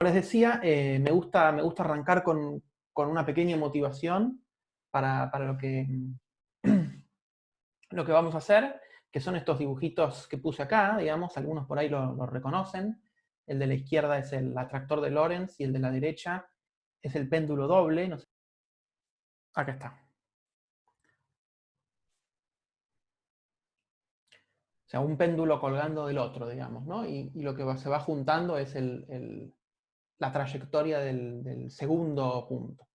Les decía, me gusta arrancar con una pequeña motivación para lo que vamos a hacer, que son estos dibujitos que puse acá, digamos, algunos por ahí lo reconocen. El de la izquierda es el atractor de Lorentz y el de la derecha es el péndulo doble. No sé. Acá está. O sea, un péndulo colgando del otro, digamos, ¿no? Y lo que se va juntando es la trayectoria del segundo punto.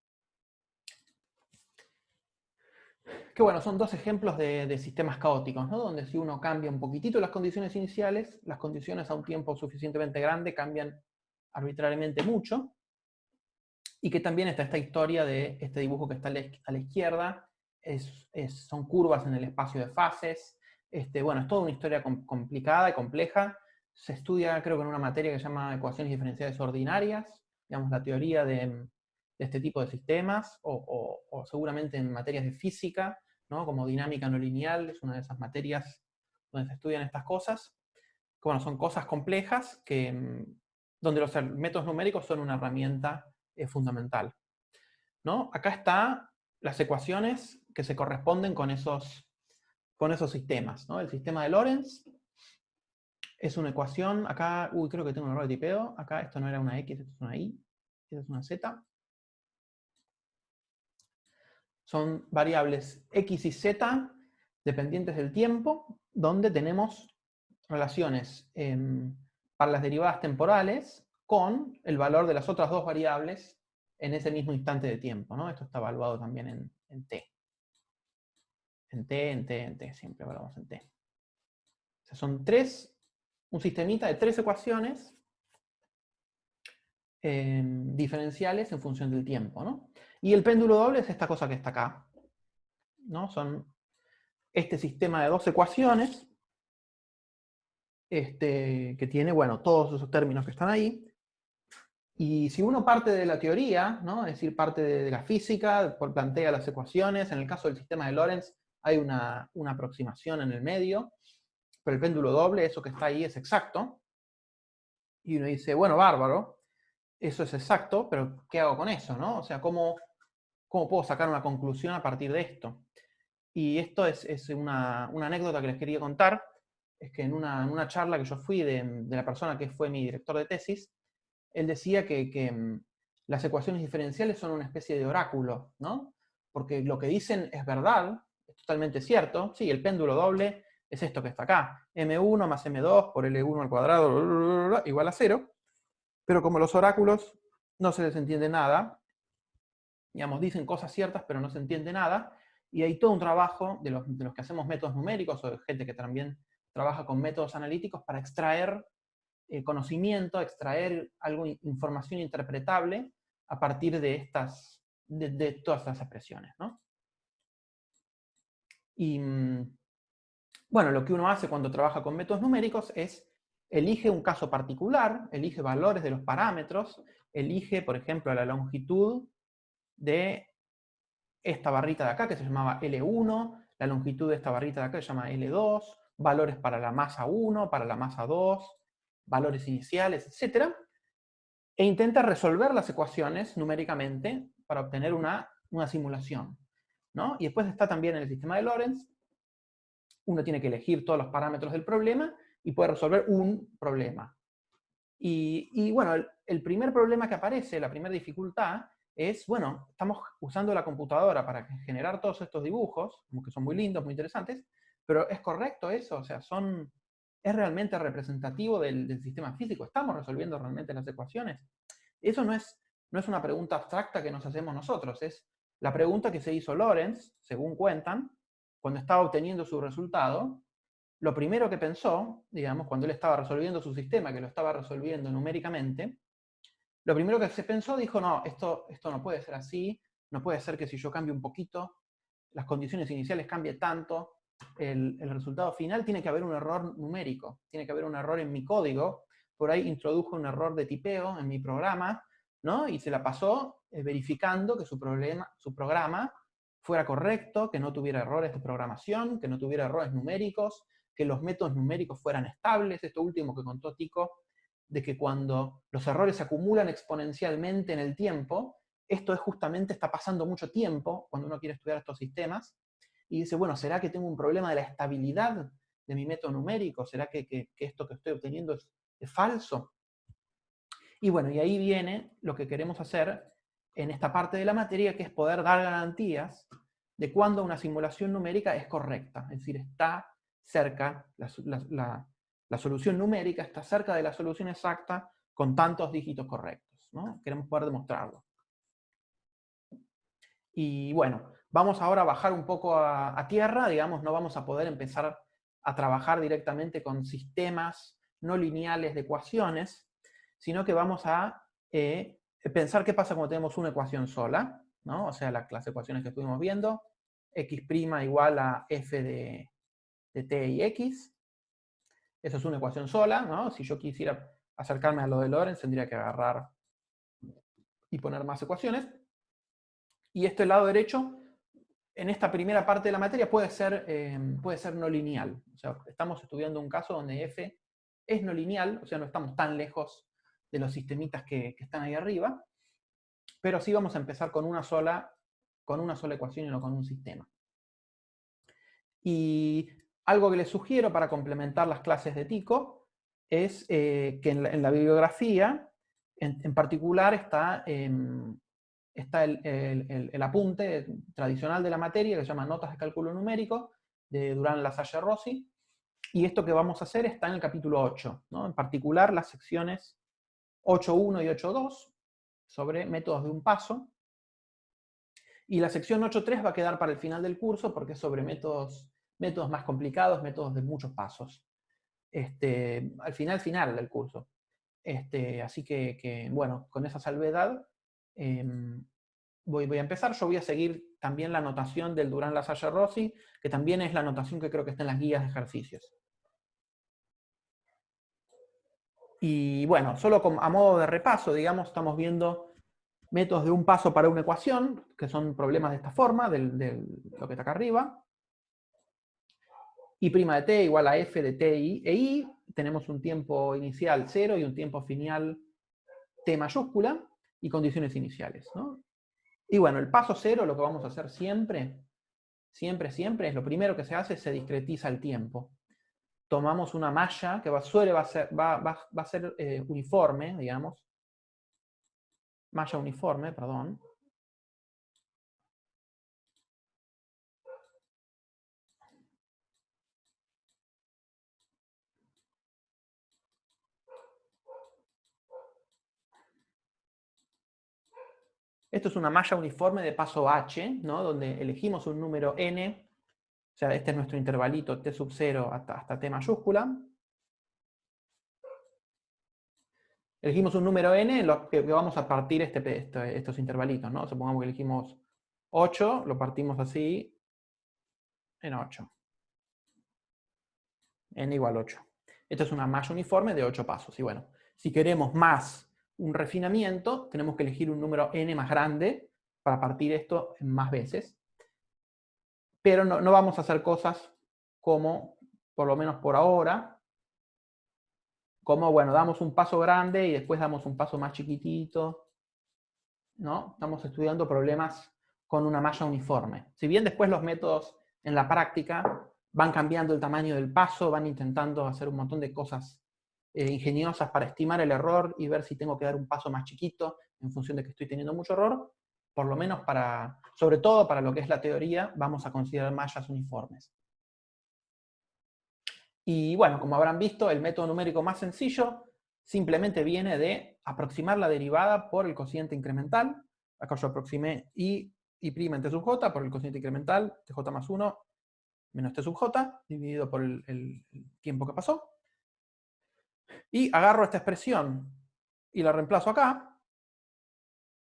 Que bueno, son dos ejemplos de sistemas caóticos, ¿no? Donde si uno cambia un poquitito las condiciones iniciales, las condiciones a un tiempo suficientemente grande cambian arbitrariamente mucho. Y que también está esta historia de este dibujo que está a la izquierda, son curvas en el espacio de fases. Bueno, es toda una historia complicada y compleja. Se estudia, creo que en una materia que se llama ecuaciones diferenciales ordinarias, digamos, la teoría de este tipo de sistemas, o seguramente en materias de física, ¿no? Como dinámica no lineal, es una de esas materias donde se estudian estas cosas. Que, bueno, son cosas complejas donde los métodos numéricos son una herramienta fundamental, ¿no? Acá están las ecuaciones que se corresponden con esos sistemas, ¿no? El sistema de Lorentz es una ecuación, acá, creo que tengo un error de tipeo, acá esto no era una X, esto es una Y, esto es una Z. Son variables X y Z dependientes del tiempo, donde tenemos relaciones para las derivadas temporales con el valor de las otras dos variables en ese mismo instante de tiempo, ¿no? Esto está evaluado también en T. En T, en T, en T, siempre evaluamos en T. O sea, son un sistemita de tres ecuaciones diferenciales en función del tiempo, ¿no? Y el péndulo doble es esta cosa que está acá, ¿no? Son este sistema de dos ecuaciones que tiene, bueno, todos esos términos que están ahí. Y si uno parte de la teoría, ¿no? Es decir, parte de la física, plantea las ecuaciones, en el caso del sistema de Lorentz hay una aproximación en el medio, pero el péndulo doble, eso que está ahí, es exacto. Y uno dice, bueno, bárbaro, eso es exacto, pero ¿qué hago con eso, no? O sea, ¿cómo puedo sacar una conclusión a partir de esto? Y esto es una anécdota que les quería contar, es que en una charla que yo fui de la persona que fue mi director de tesis, él decía que las ecuaciones diferenciales son una especie de oráculo, ¿no? Porque lo que dicen es verdad, es totalmente cierto. Sí, el péndulo doble es esto que está acá. M1 más M2 por L1 al cuadrado igual a 0. Pero como los oráculos no se les entiende nada, digamos, dicen cosas ciertas, pero no se entiende nada, y hay todo un trabajo de los que hacemos métodos numéricos, o de gente que también trabaja con métodos analíticos para extraer conocimiento, extraer información interpretable a partir de todas estas expresiones, ¿no? Y bueno, lo que uno hace cuando trabaja con métodos numéricos es elige un caso particular, elige valores de los parámetros, elige, por ejemplo, la longitud de esta barrita de acá que se llamaba L1, la longitud de esta barrita de acá se llama L2, valores para la masa 1, para la masa 2, valores iniciales, etc. E intenta resolver las ecuaciones numéricamente para obtener una simulación, ¿no? Y después está también en el sistema de Lorentz, uno tiene que elegir todos los parámetros del problema y puede resolver un problema. Y bueno, el primer problema que aparece, la primera dificultad, es, bueno, estamos usando la computadora para generar todos estos dibujos, como que son muy lindos, muy interesantes, pero ¿es correcto eso? O sea, ¿es realmente representativo del sistema físico? ¿Estamos resolviendo realmente las ecuaciones? Eso no es una pregunta abstracta que nos hacemos nosotros, es la pregunta que se hizo Lorentz, según cuentan, cuando estaba obteniendo su resultado. Lo primero que pensó, digamos, cuando él estaba resolviendo su sistema, que lo estaba resolviendo numéricamente, lo primero que se pensó, dijo, no, esto no puede ser así, no puede ser que si yo cambio un poquito, las condiciones iniciales cambien tanto, el resultado final tiene que haber un error numérico, tiene que haber un error en mi código, por ahí introdujo un error de tipeo en mi programa, ¿no? Y se la pasó verificando que su programa fuera correcto, que no tuviera errores de programación, que no tuviera errores numéricos, que los métodos numéricos fueran estables. Esto último que contó Tico de que cuando los errores se acumulan exponencialmente en el tiempo, esto es justamente, está pasando mucho tiempo cuando uno quiere estudiar estos sistemas, y dice, bueno, ¿será que tengo un problema de la estabilidad de mi método numérico? ¿Será que esto que estoy obteniendo es falso? Y bueno, y ahí viene lo que queremos hacer en esta parte de la materia, que es poder dar garantías de cuándo una simulación numérica es correcta, es decir, está cerca, la solución numérica está cerca de la solución exacta con tantos dígitos correctos, ¿no? Queremos poder demostrarlo. Y bueno, vamos ahora a bajar un poco a tierra, digamos, no vamos a poder empezar a trabajar directamente con sistemas no lineales de ecuaciones, sino que vamos a pensar qué pasa cuando tenemos una ecuación sola, ¿no? O sea, las ecuaciones que estuvimos viendo, x' igual a f de t y x. Eso es una ecuación sola, ¿no? Si yo quisiera acercarme a lo de Lorentz, tendría que agarrar y poner más ecuaciones. Y este lado derecho, en esta primera parte de la materia, puede ser no lineal. O sea, estamos estudiando un caso donde f es no lineal, o sea, no estamos tan lejos de los sistemitas que están ahí arriba, pero sí vamos a empezar con una sola ecuación y no con un sistema. Y algo que les sugiero para complementar las clases de Tico es que en la bibliografía, en particular, está el apunte tradicional de la materia, que se llama Notas de Cálculo Numérico, de Durán Lasalle Rossi, y esto que vamos a hacer está en el capítulo 8, ¿no? En particular las secciones 8.1 y 8.2, sobre métodos de un paso, y la sección 8.3 va a quedar para el final del curso, porque es sobre métodos más complicados, métodos de muchos pasos. Al final del curso. Así que, bueno, con esa salvedad, voy a empezar. Yo voy a seguir también la notación del Durán Lasalle Rossi, que también es la notación que creo que está en las guías de ejercicios. Y bueno, solo a modo de repaso, digamos, estamos viendo métodos de un paso para una ecuación, que son problemas de esta forma, de lo que está acá arriba. I' de t igual a f de t e i. Tenemos un tiempo inicial 0 y un tiempo final t mayúscula, y condiciones iniciales, ¿no? Y bueno, el paso 0, lo que vamos a hacer siempre, es lo primero que se hace, se discretiza el tiempo. Tomamos una malla que va a ser uniforme, digamos. Malla uniforme, perdón. Esto es una malla uniforme de paso h, ¿no? Donde elegimos un número n, o sea, este es nuestro intervalito t sub 0 hasta t mayúscula. Elegimos un número n en lo que vamos a partir estos intervalitos, ¿no? Supongamos que elegimos 8, lo partimos así en 8. N igual 8. Esta es una malla uniforme de 8 pasos. Y bueno, si queremos más un refinamiento, tenemos que elegir un número n más grande para partir esto en más veces. Pero no vamos a hacer cosas como, por lo menos por ahora, como, bueno, damos un paso grande y después damos un paso más chiquitito, ¿no? Estamos estudiando problemas con una malla uniforme. Si bien después los métodos en la práctica van cambiando el tamaño del paso, van intentando hacer un montón de cosas ingeniosas para estimar el error y ver si tengo que dar un paso más chiquito en función de que estoy teniendo mucho error, por lo menos sobre todo para lo que es la teoría, vamos a considerar mallas uniformes. Y bueno, como habrán visto, el método numérico más sencillo simplemente viene de aproximar la derivada por el cociente incremental. Acá yo aproximé i' en t sub j por el cociente incremental, tj más 1 menos t sub j, dividido por el tiempo que pasó. Y agarro esta expresión y la reemplazo acá.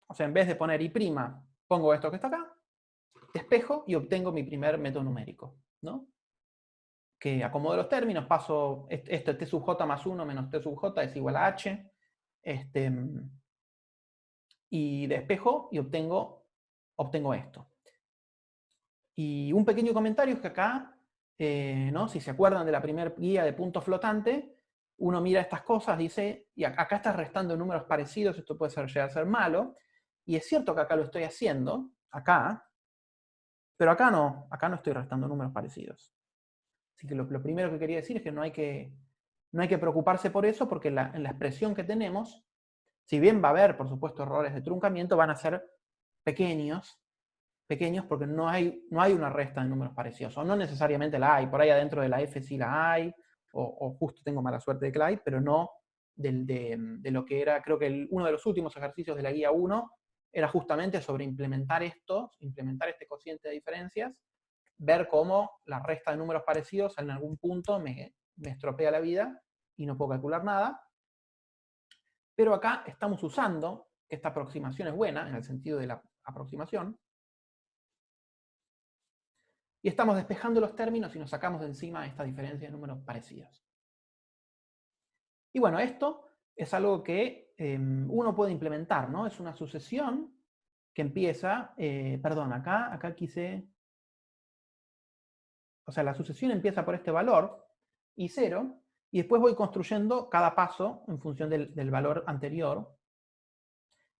O sea, en vez de poner i', pongo esto que está acá, despejo y obtengo mi primer método numérico, ¿no? Que acomodo los términos, paso esto t sub j más 1 menos t sub j es igual a h, y despejo y obtengo esto. Y un pequeño comentario es que acá, ¿no? Si se acuerdan de la primera guía de punto flotante, uno mira estas cosas, dice, y acá estás restando números parecidos, esto puede llegar a ser malo, y es cierto que acá lo estoy haciendo, acá, pero acá no estoy restando números parecidos. Así que lo primero que quería decir es que no hay que preocuparse por eso, porque en la expresión que tenemos, si bien va a haber, por supuesto, errores de truncamiento, van a ser pequeños porque no hay una resta de números parecidos, o no necesariamente la hay, por ahí adentro de la f sí la hay, o justo tengo mala suerte de que la hay, pero no de lo que era, creo que uno de los últimos ejercicios de la guía 1 era justamente sobre implementar este cociente de diferencias, ver cómo la resta de números parecidos en algún punto me estropea la vida y no puedo calcular nada. Pero acá estamos usando, esta aproximación es buena, en el sentido de la aproximación, y estamos despejando los términos y nos sacamos de encima esta diferencia de números parecidos. Y bueno, esto es algo que uno puede implementar, ¿no? Es una sucesión que empieza, perdón, acá quise, o sea, la sucesión empieza por este valor, I0, y después voy construyendo cada paso en función del valor anterior,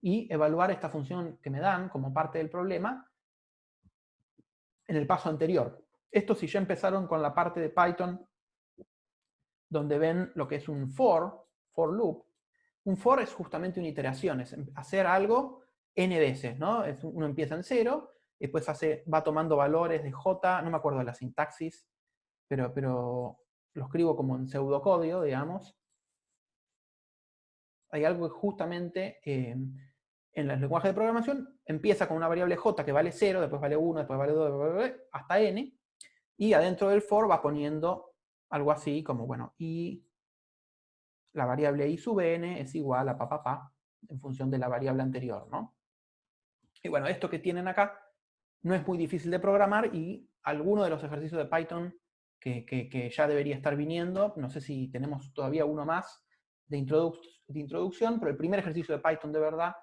y evaluar esta función que me dan como parte del problema en el paso anterior. Esto si ya empezaron con la parte de Python donde ven lo que es un for loop. Un for es justamente una iteración, es hacer algo n veces, ¿no? Uno empieza en 0, después va tomando valores de j, no me acuerdo de la sintaxis, pero lo escribo como en pseudocódigo, digamos. Hay algo que justamente en los lenguajes de programación empieza con una variable j que vale 0, después vale 1, después vale 2, hasta n, y adentro del for va poniendo algo así como, bueno, y la variable i sub n es igual a pa, en función de la variable anterior, ¿no? Y bueno, esto que tienen acá no es muy difícil de programar, y alguno de los ejercicios de Python que ya debería estar viniendo, no sé si tenemos todavía uno más de introducción, pero el primer ejercicio de Python de verdad,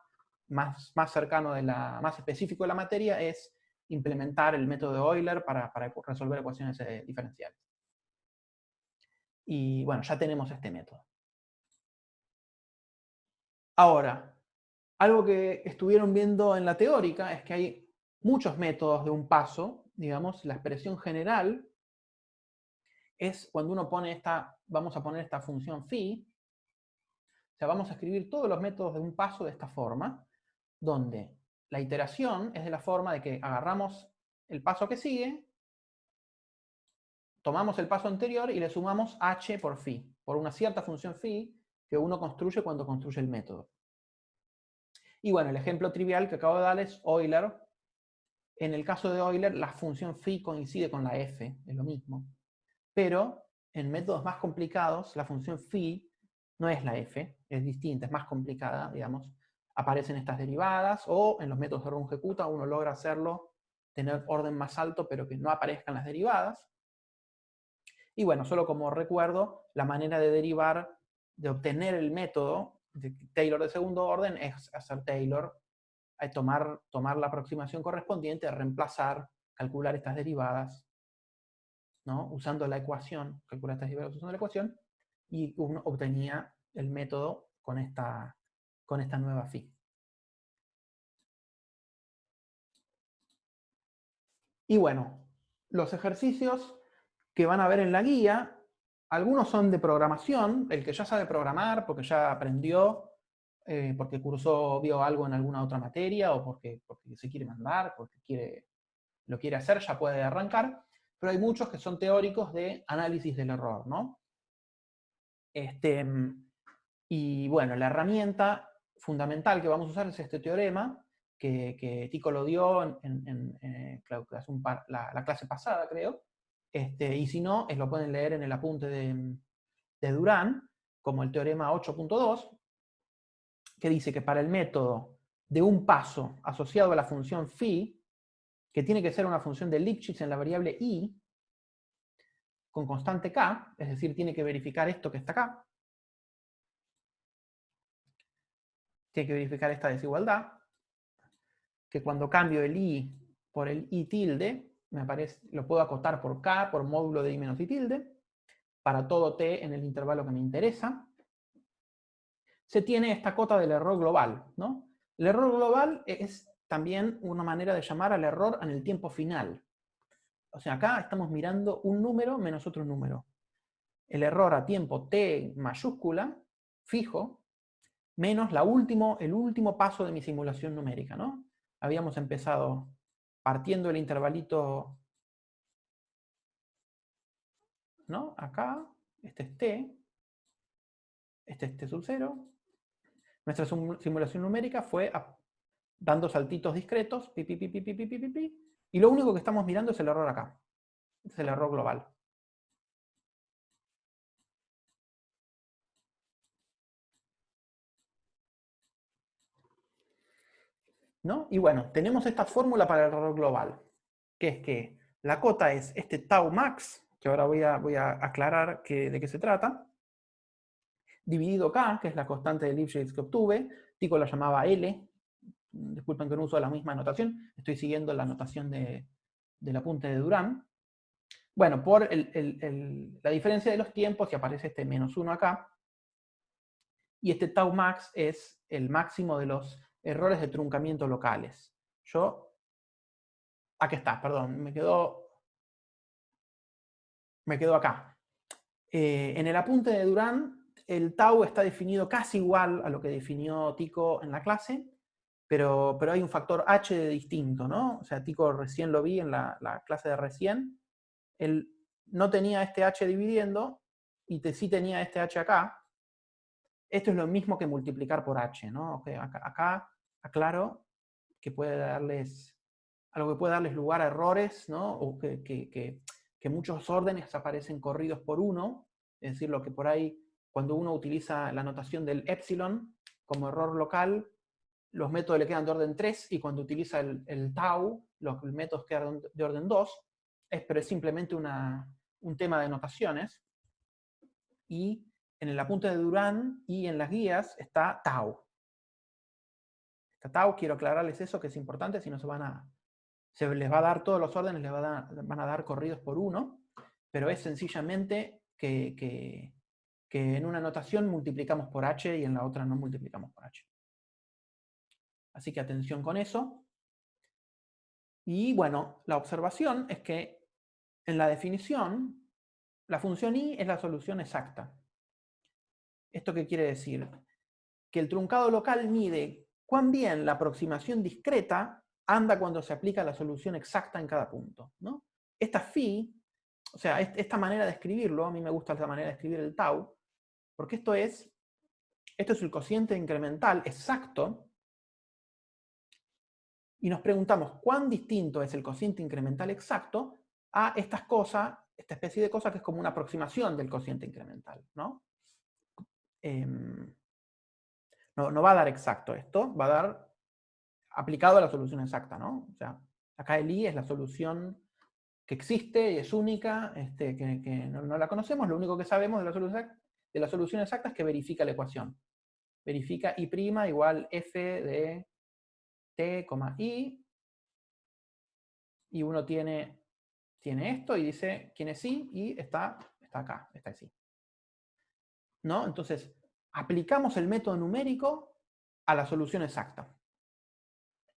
más cercano, más específico de la materia, es implementar el método de Euler para resolver ecuaciones diferenciales. Y bueno, ya tenemos este método. Ahora, algo que estuvieron viendo en la teórica es que hay muchos métodos de un paso, digamos, la expresión general es cuando uno pone vamos a poner esta función phi, o sea, vamos a escribir todos los métodos de un paso de esta forma, donde la iteración es de la forma de que agarramos el paso que sigue, tomamos el paso anterior y le sumamos h por phi, por una cierta función phi que uno construye cuando construye el método. Y bueno, el ejemplo trivial que acabo de dar es Euler. En el caso de Euler, la función phi coincide con la f, es lo mismo. Pero en métodos más complicados, la función phi no es la f, es distinta, es más complicada, digamos. Aparecen estas derivadas, o en los métodos de Runge-Kutta uno logra hacerlo, tener orden más alto, pero que no aparezcan las derivadas. Y bueno, solo como recuerdo, la manera de derivar, de obtener el método de Taylor de segundo orden es hacer Taylor, tomar la aproximación correspondiente, reemplazar, calcular estas derivadas, ¿no? Usando la ecuación, calcular estas derivadas usando la ecuación, y uno obtenía el método con esta nueva phi. Y bueno, los ejercicios que van a ver en la guía, algunos son de programación, el que ya sabe programar porque ya aprendió, porque vio algo en alguna otra materia, o porque se quiere mandar, porque lo quiere hacer, ya puede arrancar. Pero hay muchos que son teóricos de análisis del error, ¿no? Y bueno, la herramienta fundamental que vamos a usar es este teorema, que Tico lo dio la clase pasada, creo. Y si no, lo pueden leer en el apunte de Durán, como el teorema 8.2, que dice que para el método de un paso asociado a la función phi, que tiene que ser una función de Lipschitz en la variable i, con constante k, es decir, tiene que verificar esto que está acá, tiene que verificar esta desigualdad, que cuando cambio el i por el i tilde, me aparece, lo puedo acotar por k, por módulo de i menos i tilde, para todo t en el intervalo que me interesa, se tiene esta cota del error global, ¿no? El error global es también una manera de llamar al error en el tiempo final. O sea, acá estamos mirando un número menos otro número. El error a tiempo t mayúscula, fijo, menos el último paso de mi simulación numérica, ¿no? Habíamos empezado partiendo el intervalito, ¿no? Acá, este es t, este es t sub 0. Nuestra simulación numérica fue dando saltitos discretos, pi, pi, pi, pi, pi, pi, pi, pi, pi, y lo único que estamos mirando es el error acá. Es el error global. ¿No? Y bueno, tenemos esta fórmula para el error global, que es que la cota es este tau max, que ahora voy a aclarar de qué se trata, dividido k, que es la constante de Lipschitz que obtuve. Tico la llamaba L. Disculpen que no uso la misma notación, estoy siguiendo la notación del apunte de Durán. Bueno, por la diferencia de los tiempos, y aparece este menos 1 acá, y este tau max es el máximo de los errores de truncamiento locales. Aquí está, perdón, me quedó acá. En el apunte de Durán, el tau está definido casi igual a lo que definió Tico en la clase, pero hay un factor h de distinto, ¿no? O sea, Tico recién lo vi en la clase de recién. Él no tenía este h dividiendo, y sí tenía este h acá. Esto es lo mismo que multiplicar por h, ¿no? Okay, acá aclaro que puede darles algo que puede darles lugar a errores, ¿no? O que muchos órdenes aparecen corridos por 1, es decir, lo que por ahí, cuando uno utiliza la notación del epsilon como error local, los métodos le quedan de orden 3, y cuando utiliza el tau, los métodos quedan de orden 2, pero es simplemente un tema de notaciones. Y en el apunte de Durán y en las guías está tau. Está tau, quiero aclararles eso, que es importante, si no se les va a dar todos los órdenes, van a dar corridos por 1, pero es sencillamente que en una notación multiplicamos por h y en la otra no multiplicamos por h. Así que atención con eso. Y bueno, la observación es que en la definición, la función i es la solución exacta. ¿Esto qué quiere decir? Que el truncado local mide cuán bien la aproximación discreta anda cuando se aplica la solución exacta en cada punto, ¿no? Esta phi, o sea, esta manera de escribirlo, a mí me gusta esta manera de escribir el tau, porque esto es el cociente incremental exacto, y nos preguntamos cuán distinto es el cociente incremental exacto a estas cosas, esta especie de cosa que es como una aproximación del cociente incremental, ¿no? No va a dar exacto esto, va a dar aplicado a la solución exacta, ¿no? O sea, acá el i es la solución que existe y es única, que no la conocemos. Lo único que sabemos de la solución exacta es que verifica la ecuación. Verifica i' igual f de t, i, y uno tiene esto y dice quién es i, y está acá, está sí. ¿No? Entonces, aplicamos el método numérico a la solución exacta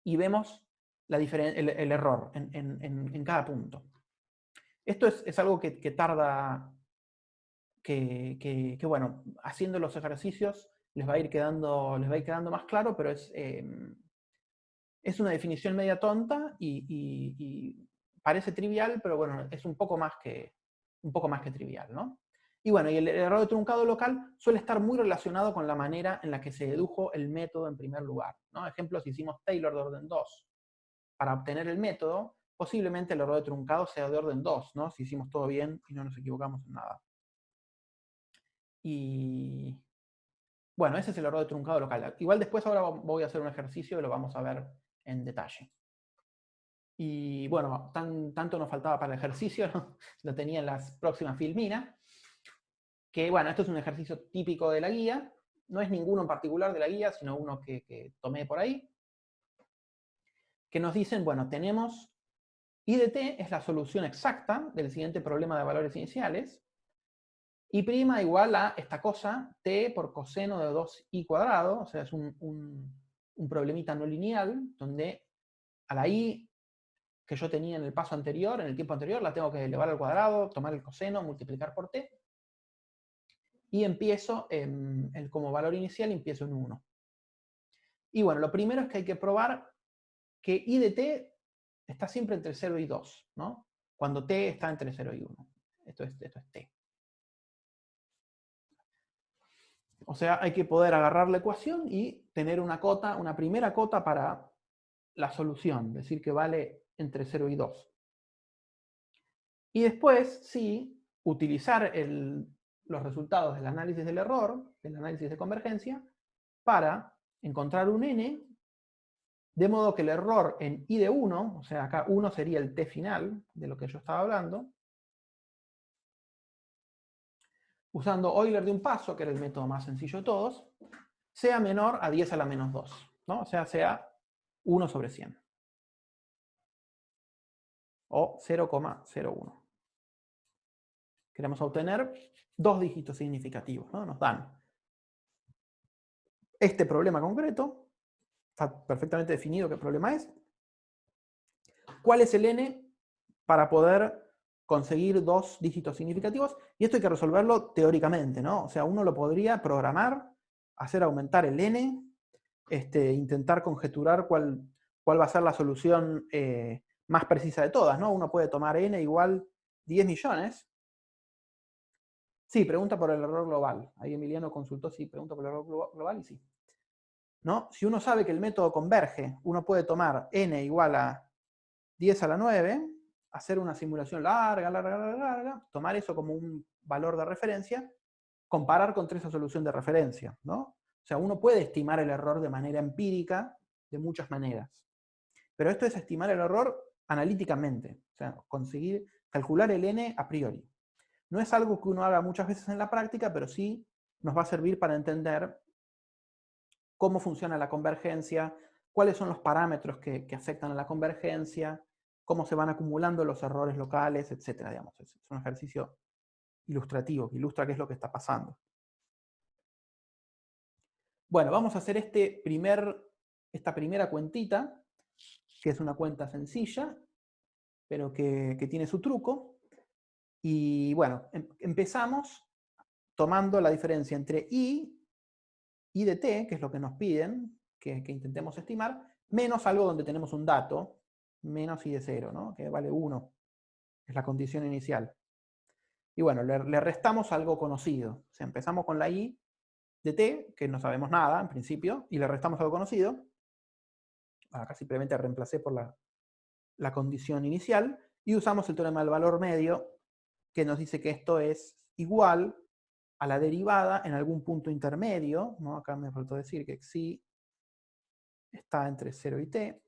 y vemos el error en cada punto. Esto es algo que tarda, bueno, haciendo los ejercicios les va a ir quedando más claro, pero es una definición media tonta y parece trivial, pero bueno, es un poco más que trivial, ¿no? Y bueno, y el error de truncado local suele estar muy relacionado con la manera en la que se dedujo el método en primer lugar, ¿no? Ejemplo, si hicimos Taylor de orden 2 para obtener el método, posiblemente el error de truncado sea de orden 2, ¿no? Si hicimos todo bien y no nos equivocamos en nada. Y bueno, ese es el error de truncado local. Igual después ahora voy a hacer un ejercicio y lo vamos a ver en detalle. Y bueno, tanto nos faltaba para el ejercicio, ¿no? Lo tenía en las próximas filminas. Que bueno, esto es un ejercicio típico de la guía. No es ninguno en particular de la guía, sino uno que tomé por ahí. Que nos dicen, bueno, tenemos I de t es la solución exacta del siguiente problema de valores iniciales. Y' igual a esta cosa, t por coseno de 2i cuadrado, o sea, es un problemita no lineal, donde a la i que yo tenía en el paso anterior, en el tiempo anterior, la tengo que elevar al cuadrado, tomar el coseno, multiplicar por t, y empiezo, como valor inicial, empiezo en 1. Y bueno, lo primero es que hay que probar que i de t está siempre entre 0 y 2, ¿no? Cuando t está entre 0 y 1. Esto es t. O sea, hay que poder agarrar la ecuación y tener una cota, una primera cota para la solución, decir que vale entre 0 y 2. Y después, sí, utilizar los resultados del análisis del error, del análisis de convergencia, para encontrar un n, de modo que el error en i de 1, o sea, acá 1 sería el t final de lo que yo estaba hablando, usando Euler de un paso, que era el método más sencillo de todos, sea menor a 10 a la menos 2, ¿no? O sea 1 sobre 100. O 0,01. Queremos obtener dos dígitos significativos, ¿no? Nos dan este problema concreto, está perfectamente definido qué problema es. ¿Cuál es el n para poder conseguir dos dígitos significativos? Y esto hay que resolverlo teóricamente, ¿no? O sea, uno lo podría programar, hacer aumentar el n, intentar conjeturar cuál va a ser la solución más precisa de todas, ¿no? Uno puede tomar n igual 10 millones. Sí, pregunta por el error global. Ahí Emiliano consultó si pregunta por el error global y sí. ¿No? Si uno sabe que el método converge, uno puede tomar n igual a 10 a la 9, hacer una simulación larga, tomar eso como un valor de referencia, comparar contra esa solución de referencia, ¿no? O sea, uno puede estimar el error de manera empírica de muchas maneras. Pero esto es estimar el error analíticamente, o sea, conseguir calcular el n a priori. No es algo que uno haga muchas veces en la práctica, pero sí nos va a servir para entender cómo funciona la convergencia, cuáles son los parámetros que afectan a la convergencia, cómo se van acumulando los errores locales, etc. Digamos. Es un ejercicio ilustrativo, que ilustra qué es lo que está pasando. Bueno, vamos a hacer esta primera cuentita, que es una cuenta sencilla, pero que tiene su truco. Y bueno, empezamos tomando la diferencia entre i de t, que es lo que nos piden que intentemos estimar, menos algo donde tenemos un dato, menos i de 0, ¿no? Que vale 1, es la condición inicial. Y bueno, le restamos algo conocido. O sea, empezamos con la i de t, que no sabemos nada en principio, y le restamos algo conocido. Acá simplemente reemplacé por la condición inicial, y usamos el teorema del valor medio, que nos dice que esto es igual a la derivada en algún punto intermedio, ¿no? Acá me faltó decir que xi está entre 0 y t,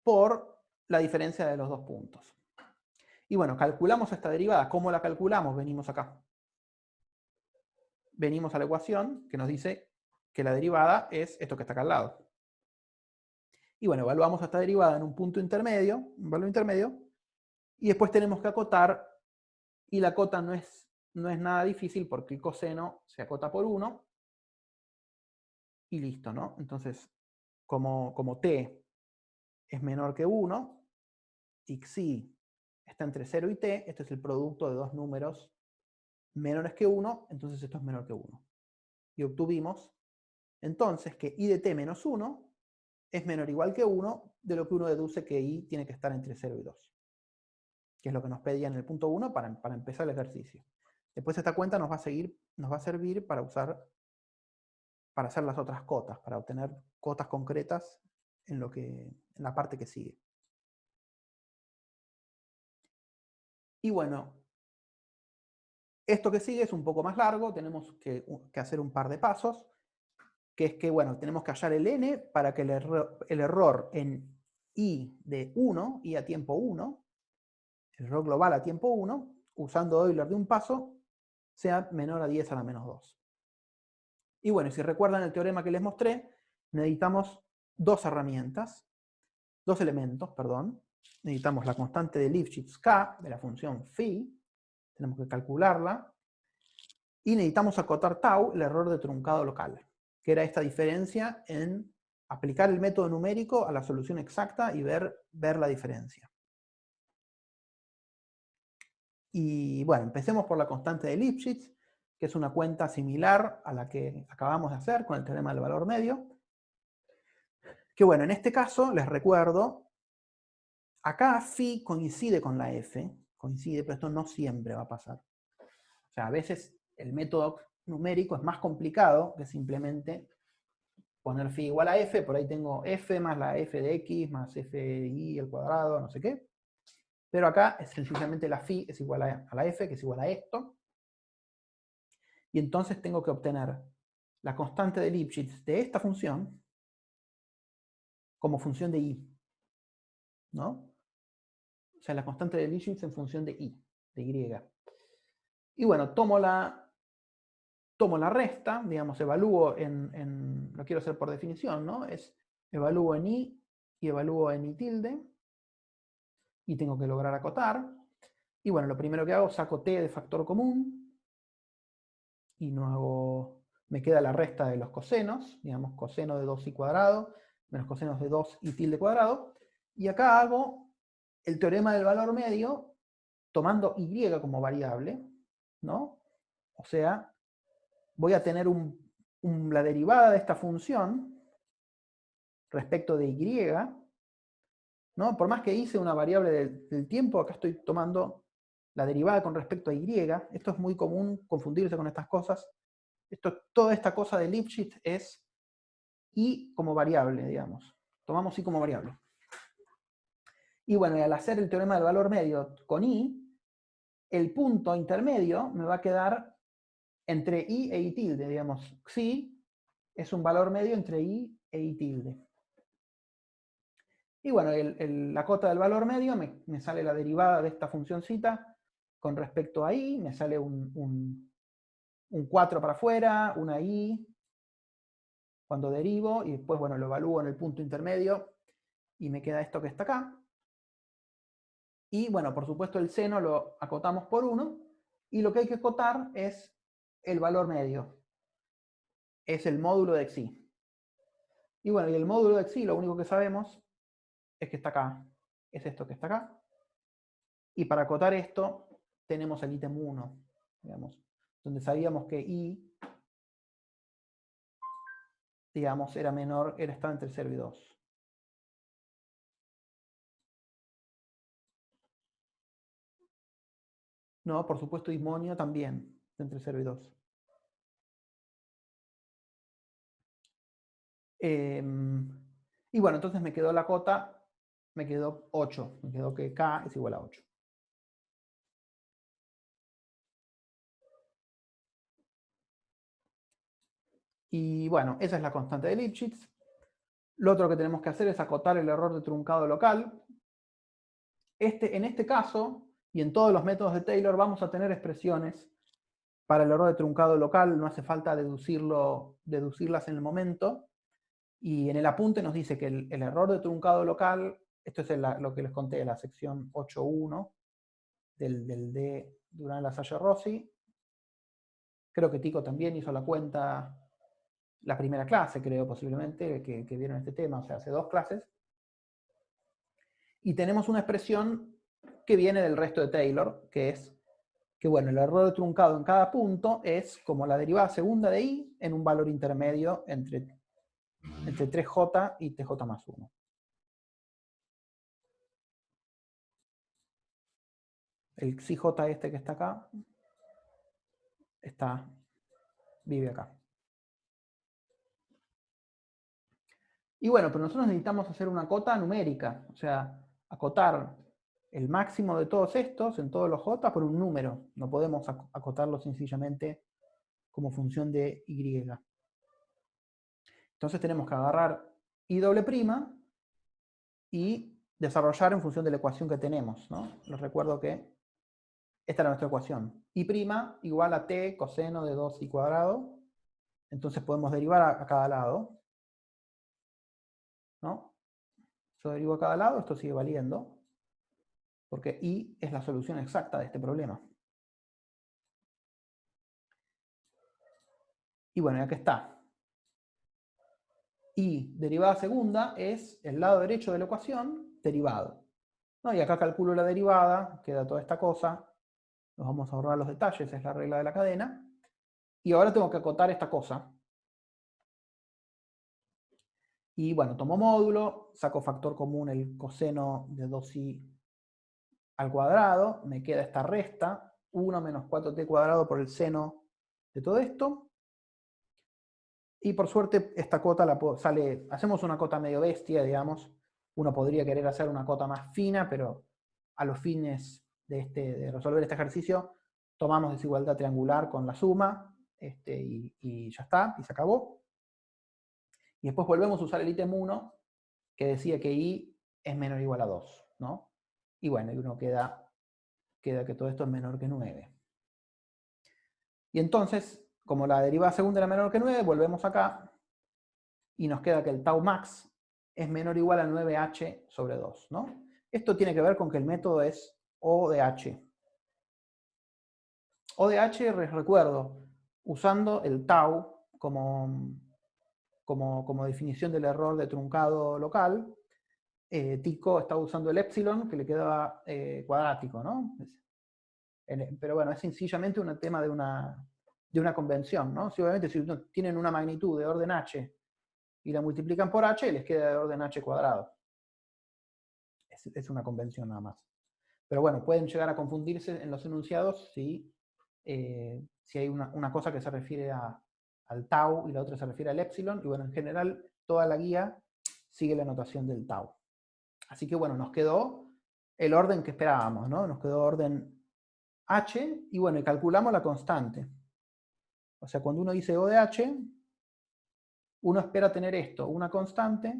por la diferencia de los dos puntos. Y bueno, calculamos esta derivada. ¿Cómo la calculamos? Venimos acá. Venimos a la ecuación que nos dice que la derivada es esto que está acá al lado. Y bueno, evaluamos esta derivada en un punto intermedio, un valor intermedio, y después tenemos que acotar, y la cota no es nada difícil porque el coseno se acota por 1, y listo, ¿no? Entonces, como t es menor que 1, y xi está entre 0 y t, este es el producto de dos números menores que 1, entonces esto es menor que 1. Y obtuvimos entonces que i de t menos 1 es menor o igual que 1, de lo que uno deduce que i tiene que estar entre 0 y 2. Que es lo que nos pedía en el punto 1 para empezar el ejercicio. Después esta cuenta nos va a servir para hacer las otras cotas, para obtener cotas concretas en la parte que sigue. Y bueno, esto que sigue es un poco más largo, tenemos que hacer un par de pasos, que es que, bueno, tenemos que hallar el n para que el error en i de 1, i a tiempo 1, el error global a tiempo 1, usando Euler de un paso, sea menor a 10 a la menos 2. Y bueno, si recuerdan el teorema que les mostré, necesitamos dos elementos, perdón. Necesitamos la constante de Lifshitz k, de la función phi, tenemos que calcularla, y necesitamos acotar tau, el error de truncado local, que era esta diferencia en aplicar el método numérico a la solución exacta y ver la diferencia. Y bueno, empecemos por la constante de Lipschitz, que es una cuenta similar a la que acabamos de hacer con el teorema del valor medio. Que bueno, en este caso, les recuerdo, acá phi coincide con la f, coincide, pero esto no siempre va a pasar. O sea, a veces el método numérico es más complicado que simplemente poner phi igual a f, por ahí tengo f más la f de x más f de y al cuadrado, no sé qué. Pero acá es sencillamente la phi es igual a la f, que es igual a esto. Y entonces tengo que obtener la constante de Lipschitz de esta función como función de y, ¿no? O sea, la constante de Lipschitz en función de y, de y. Y bueno, tomo la resta, digamos, evalúo lo quiero hacer por definición, ¿no? Evalúo en i y evalúo en i tilde, y tengo que lograr acotar. Y bueno, lo primero que hago, saco t de factor común, y no hago, me queda la resta de los cosenos, digamos, coseno de 2i cuadrado, menos cosenos de 2i tilde cuadrado, y acá hago el teorema del valor medio, tomando y como variable, ¿no? O sea, voy a tener la derivada de esta función respecto de y, ¿no? Por más que hice una variable del tiempo, acá estoy tomando la derivada con respecto a y. Esto es muy común confundirse con estas cosas. Toda esta cosa de Lipschitz es y como variable, digamos. Tomamos y como variable. Y bueno, y al hacer el teorema del valor medio con i, el punto intermedio me va a quedar entre i e i tilde, digamos. Xi es un valor medio entre i e i tilde. Y bueno, la cota del valor medio me sale la derivada de esta funcióncita con respecto a i, me sale un 4 para afuera, una i, cuando derivo, y después, bueno, lo evalúo en el punto intermedio, y me queda esto que está acá. Y bueno, por supuesto el seno lo acotamos por 1, y lo que hay que acotar es el valor medio. Es el módulo de xi. Y bueno, y el módulo de xi, lo único que sabemos es que está acá. Es esto que está acá. Y para acotar esto, tenemos el ítem 1, digamos, donde sabíamos que i, digamos, estaba entre 0 y 2. No, por supuesto, ismonio también, entre 0 y 2. Y bueno, entonces me quedó la cota, me quedó 8, me quedó que k es igual a 8. Y bueno, esa es la constante de Lipschitz. Lo otro que tenemos que hacer es acotar el error de truncado local. En este caso, y en todos los métodos de Taylor, vamos a tener expresiones para el error de truncado local, no hace falta deducirlas en el momento. Y en el apunte nos dice que el error de truncado local, esto es lo que les conté de la sección 8.1 del D. Durán-Lasalle-Rossi. Creo que Tico también hizo la cuenta la primera clase, creo, posiblemente, que vieron este tema, o sea, hace 2 clases. Y tenemos una expresión que viene del resto de Taylor, que es que, bueno, el error de truncado en cada punto es como la derivada segunda de i en un valor intermedio entre 3j y tj más 1. El xj este que está acá, vive acá. Y bueno, pero nosotros necesitamos hacer una cota numérica, o sea, acotar el máximo de todos estos, en todos los j, por un número. No podemos acotarlo sencillamente como función de y. Entonces tenemos que agarrar i doble prima y desarrollar en función de la ecuación que tenemos, ¿no? Les recuerdo que esta era nuestra ecuación. I' igual a t coseno de 2i cuadrado. Entonces podemos derivar a cada lado, ¿no? Yo derivo a cada lado, esto sigue valiendo, porque i es la solución exacta de este problema. Y bueno, y acá está. Y derivada segunda es el lado derecho de la ecuación derivado, ¿no? Y acá calculo la derivada, queda toda esta cosa. Nos vamos a ahorrar los detalles, es la regla de la cadena. Y ahora tengo que acotar esta cosa. Y bueno, tomo módulo, saco factor común el coseno de 2i al cuadrado, me queda esta resta, 1 menos 4t cuadrado por el seno de todo esto. Y por suerte esta cota sale, hacemos una cota medio bestia, digamos. Uno podría querer hacer una cota más fina, pero a los fines de resolver este ejercicio, tomamos desigualdad triangular con la suma, y ya está, y se acabó. Y después volvemos a usar el ítem 1, que decía que i es menor o igual a 2, ¿no? Y bueno, y uno queda que todo esto es menor que 9. Y entonces, como la derivada segunda era menor que 9, volvemos acá, y nos queda que el tau max es menor o igual a 9h sobre 2, ¿no? Esto tiene que ver con que el método es O de h. O de h, recuerdo, usando el tau como definición del error de truncado local, Tycho estaba usando el epsilon, que le quedaba cuadrático, ¿no? Pero bueno, es sencillamente un tema de una convención, ¿no? Si obviamente si tienen una magnitud de orden h y la multiplican por h, les queda de orden h cuadrado. Es una convención nada más. Pero bueno, pueden llegar a confundirse en los enunciados si hay una cosa que se refiere al tau y la otra se refiere al epsilon. Y bueno, en general, toda la guía sigue la notación del tau. Así que bueno, nos quedó el orden que esperábamos, ¿no? Nos quedó orden h, y bueno, y calculamos la constante. O sea, cuando uno dice O de h, uno espera tener esto, una constante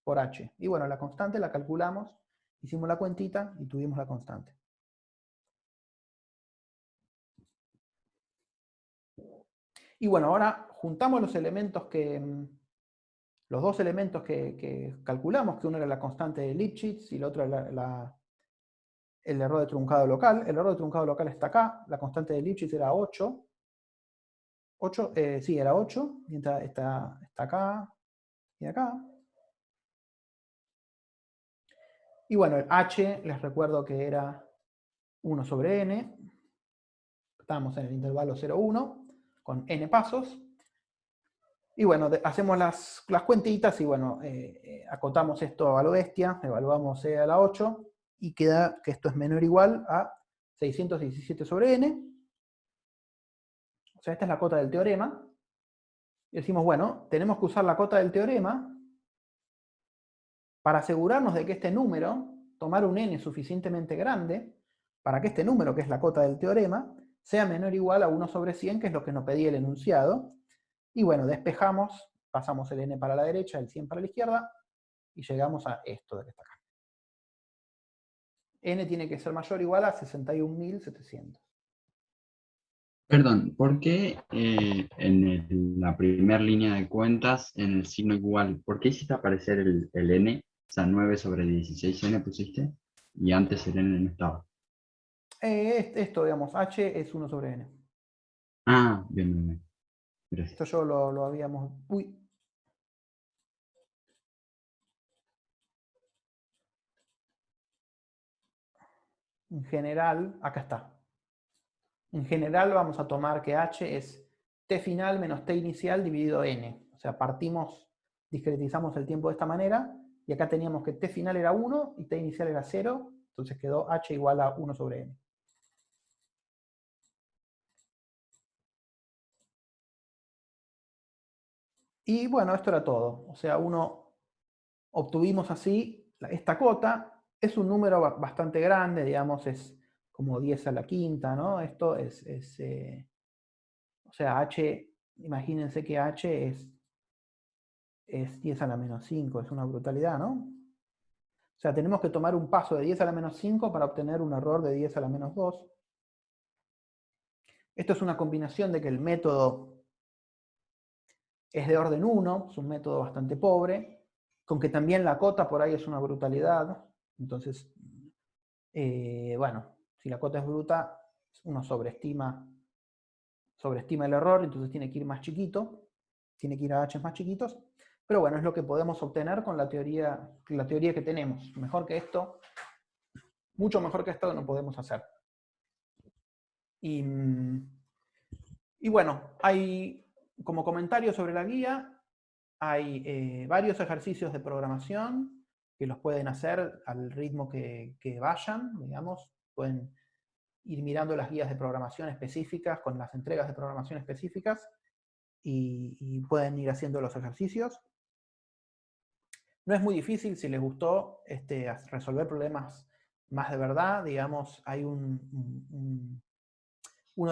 por h. Y bueno, la constante la calculamos, hicimos la cuentita y tuvimos la constante. Y bueno, ahora juntamos los elementos los dos elementos que calculamos, que uno era la constante de Lipschitz y el otro era el error de truncado local. El error de truncado local está acá, la constante de Lipschitz era 8. 8, sí, era 8, y está acá y acá. Y bueno, el h, les recuerdo que era 1 sobre n. Estábamos en el intervalo 0,1, con n pasos. Y bueno, hacemos las cuentitas y bueno, acotamos esto a lo bestia, evaluamos e a la 8, y queda que esto es menor o igual a 617 sobre n. O sea, esta es la cota del teorema. Y decimos, bueno, tenemos que usar la cota del teorema para asegurarnos de que este número, tomar un n suficientemente grande, para que este número, que es la cota del teorema, sea menor o igual a 1 sobre 100, que es lo que nos pedía el enunciado. Y bueno, despejamos, pasamos el n para la derecha, el 100 para la izquierda, y llegamos a esto de que está acá. N tiene que ser mayor o igual a 61.700. Perdón, ¿por qué la primera línea de cuentas, en el signo igual, por qué hiciste aparecer el n? O sea, 9 sobre 16n pusiste, y antes el n no estaba. Esto, digamos, h es 1 sobre n. Ah, bien, bien, bien. Gracias. Esto yo lo habíamos... Uy. En general, acá está. En general vamos a tomar que h es t final menos t inicial dividido n. O sea, discretizamos el tiempo de esta manera, y acá teníamos que t final era 1 y t inicial era 0, entonces quedó h igual a 1 sobre n. Y bueno, esto era todo. O sea, obtuvimos así esta cota. Es un número bastante grande, digamos, es como 10 a la quinta, ¿no? Esto o sea, h, imagínense que h es 10 a la menos 5, es una brutalidad, ¿no? O sea, tenemos que tomar un paso de 10 a la menos 5 para obtener un error de 10 a la menos 2. Esto es una combinación de que el método es de orden 1, es un método bastante pobre, con que también la cota por ahí es una brutalidad. Entonces, bueno, si la cota es bruta, uno sobreestima sobreestima el error, entonces tiene que ir más chiquito, tiene que ir a H más chiquitos, pero bueno, es lo que podemos obtener con la teoría que tenemos. Mejor que esto, mucho mejor que esto no podemos hacer. Y bueno, hay, como comentario sobre la guía, hay varios ejercicios de programación que los pueden hacer al ritmo que vayan, digamos. Pueden ir mirando las guías de programación específicas con las entregas de programación específicas y pueden ir haciendo los ejercicios. No es muy difícil si les gustó resolver problemas más de verdad. Digamos, hay uno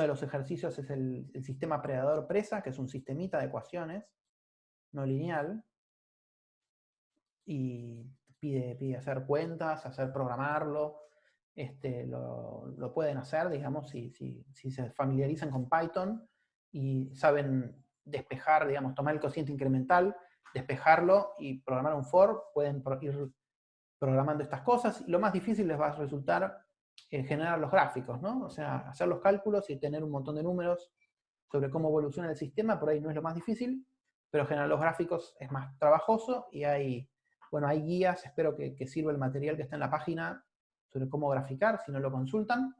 de los ejercicios es el sistema predador-presa, que es un sistemita de ecuaciones no lineal, y pide hacer cuentas, programarlo. Lo pueden hacer, digamos, si se familiarizan con Python y saben despejar, digamos, tomar el cociente incremental, despejarlo y programar un for, pueden ir programando estas cosas. Lo más difícil les va a resultar generar los gráficos, ¿no? O sea, hacer los cálculos y tener un montón de números sobre cómo evoluciona el sistema, por ahí no es lo más difícil, pero generar los gráficos es más trabajoso y hay guías, espero que sirva el material que está en la página sobre cómo graficar, si no lo consultan.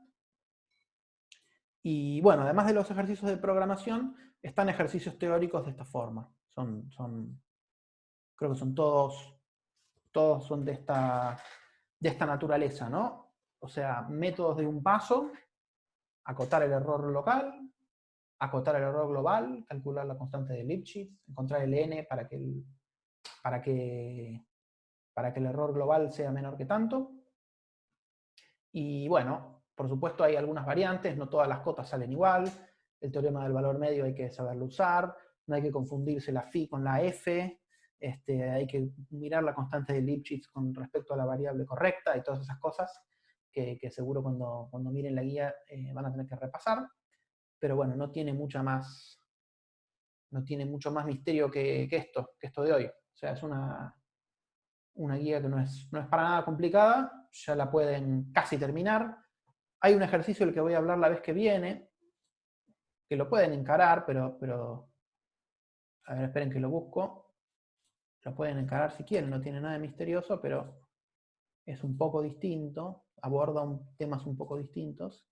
Y bueno, además de los ejercicios de programación, están ejercicios teóricos de esta forma. Creo que son todos son de esta naturaleza, ¿no? O sea, métodos de un paso, acotar el error local, acotar el error global, calcular la constante de Lipschitz, encontrar el n para que el error global sea menor que tanto. Y bueno, por supuesto hay algunas variantes, no todas las cotas salen igual. El teorema del valor medio hay que saberlo usar, no hay que confundirse la phi con la f, hay que mirar la constante de Lipschitz con respecto a la variable correcta y todas esas cosas que seguro cuando miren la guía van a tener que repasar. Pero bueno, no tiene mucho más misterio que esto de hoy. O sea, es una guía que no es para nada complicada, ya la pueden casi terminar. Hay un ejercicio del que voy a hablar la vez que viene, que lo pueden encarar, pero a ver, esperen que lo busco. Lo pueden encarar si quieren, no tiene nada de misterioso, pero es un poco distinto, aborda temas un poco distintos.